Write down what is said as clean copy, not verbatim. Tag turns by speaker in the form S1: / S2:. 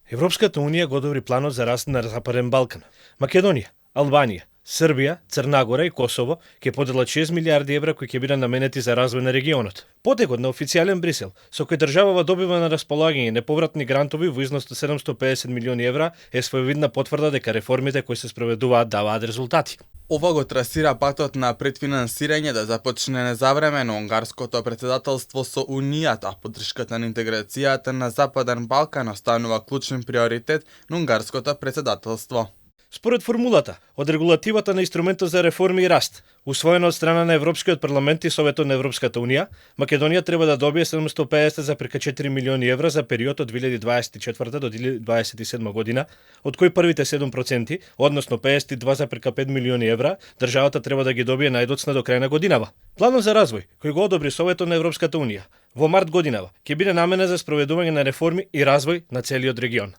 S1: Европската унија го одобри планот за раст на Западен Балкан. Македонија, Албанија, Србија, Црна Гора и Косово ќе поделат 6 милиарди евра кои ќе бидат наменети за развој на регионот. Потекот на официјален Брисел, со кој државава добива на располагање неповратни грантови во износ од 750 милиони евра, е своевидна потврда дека реформите кои се спроведуваат даваат резултати.
S2: Ова го трасира патот на предфинансирање да започне незавремено унгарското претседателство со Унијата. Поддршката на интеграцијата на Западен Балкан останува клучен приоритет на унгарското претседателство.
S1: Според формулата од регулативата на инструментот за реформи и раст, усвоена од страна на Европскиот парламент и Советот на Европската унија, Македонија треба да добие 750,4 милиони евра за период од 2024 до 2027 година, од кои првите 7%, односно 52,5 милиони евра, државата треба да ги добие најдоцна до крај на годинава. Планот за развој, кој го одобри Советот на Европската унија, во март годинава ќе биде наменет за спроведување на реформи и развој на целиот регион.